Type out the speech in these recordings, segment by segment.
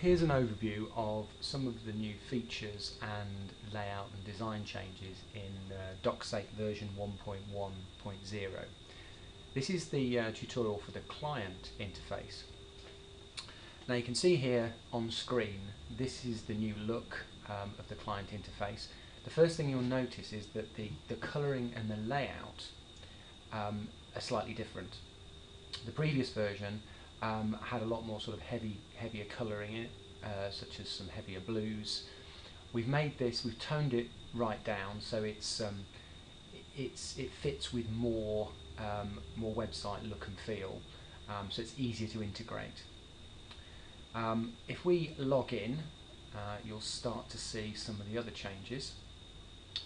here's an overview of some of the new features and layout and design changes in DocSafe version 1.1.0. This is the tutorial for the client interface. Now you can see here on screen, this is the new look of the client interface. The first thing you'll notice is that the colouring and the layout are slightly different. The previous version had a lot more sort of heavier colouring in it, such as some heavier blues. We've toned it right down so it fits with more website look and feel, so it's easier to integrate. If we log in, you'll start to see some of the other changes.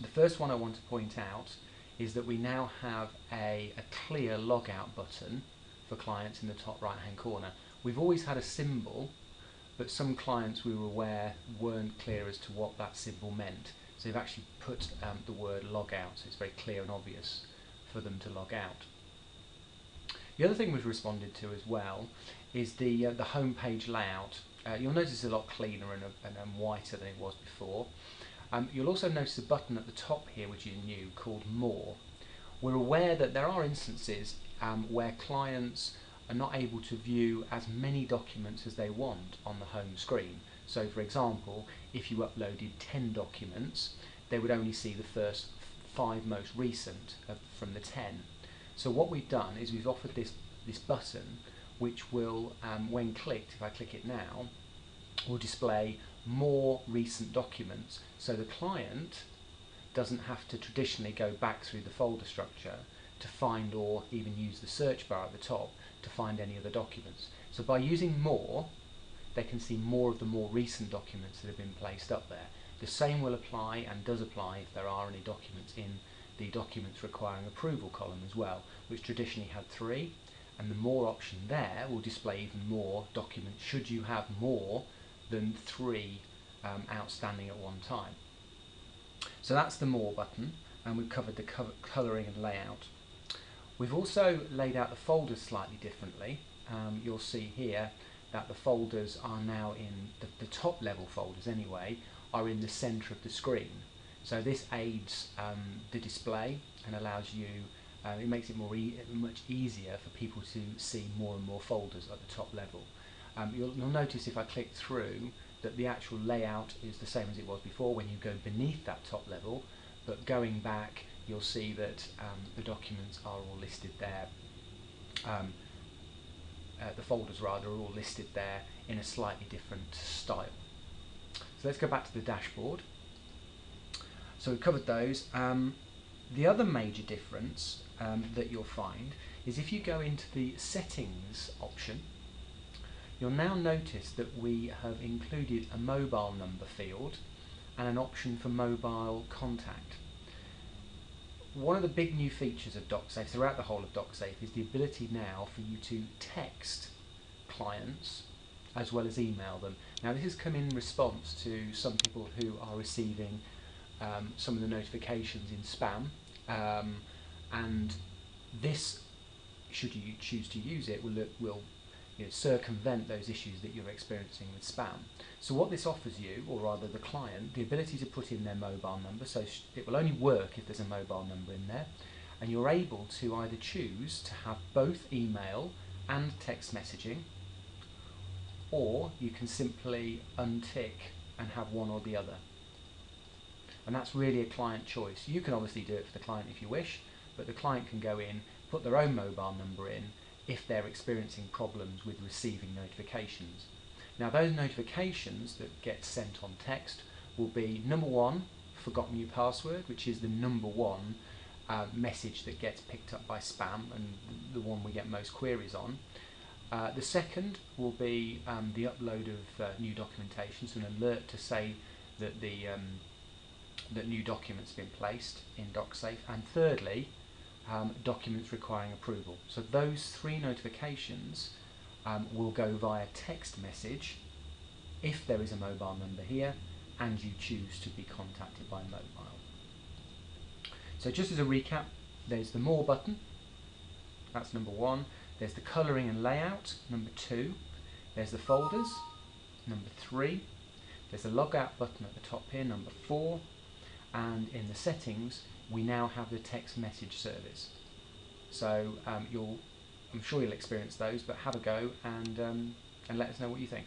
The first one I want to point out is that we now have a clear logout button for clients in the top right hand corner. We've always had a symbol, but some clients we were aware weren't clear as to what that symbol meant, so they've actually put the word logout, so it's very clear and obvious for them to log out. The other thing we've responded to as well is the home page layout. You'll notice it's a lot cleaner and whiter than it was before. You'll also notice a button at the top here which is new, called More. We're aware that there are instances where clients are not able to view as many documents as they want on the home screen. So for example, if you uploaded 10 documents, they would only see the first 5 most recent from the 10. So what we've done is we've offered this button which will, when clicked, if I click it now, will display more recent documents, so the client doesn't have to traditionally go back through the folder structure to find, or even use the search bar at the top to find any other documents. So by using More, they can see more of the more recent documents that have been placed up there. The same will apply, and does apply, if there are any documents in the documents requiring approval column as well, which traditionally had 3, and the More option there will display even more documents should you have more than 3 outstanding at one time. So that's the More button, and we've covered the colouring and layout. We've also laid out the folders slightly differently. You'll see here that the folders are now in, the top level folders anyway, are in the centre of the screen. So this aids the display and allows you, it makes it much easier for people to see more and more folders at the top level. You'll notice if I click through that the actual layout is the same as it was before when you go beneath that top level, but going back you'll see that the documents are all listed there. The folders rather are all listed there in a slightly different style. So let's go back to the dashboard. So we've covered those. The other major difference that you'll find is if you go into the settings option, you'll now notice that we have included a mobile number field and an option for mobile contact. One of the big new features of DocSafe, throughout the whole of DocSafe, is the ability now for you to text clients as well as email them. Now this has come in response to some people who are receiving some of the notifications in spam, and this, should you choose to use it, will circumvent those issues that you're experiencing with spam. So what this offers you, or rather the client, the ability to put in their mobile number, so it will only work if there's a mobile number in there, and you're able to either choose to have both email and text messaging, or you can simply untick and have one or the other. And that's really a client choice. You can obviously do it for the client if you wish, but the client can go in, put their own mobile number in if they're experiencing problems with receiving notifications. Now those notifications that get sent on text will be, number 1, forgotten your password, which is the number 1 message that gets picked up by spam and the one we get most queries on. The second will be the upload of new documentation, so an alert to say that that new documents have been placed in DocSafe, and thirdly, documents requiring approval. So those 3 notifications will go via text message if there is a mobile number here and you choose to be contacted by mobile. So just as a recap, there's the More button, that's number 1. There's the colouring and layout, number 2. There's the folders, number 3. There's a logout button at the top here, number 4. And in the settings, we now have the text message service. So I'm sure you'll experience those, but have a go and let us know what you think.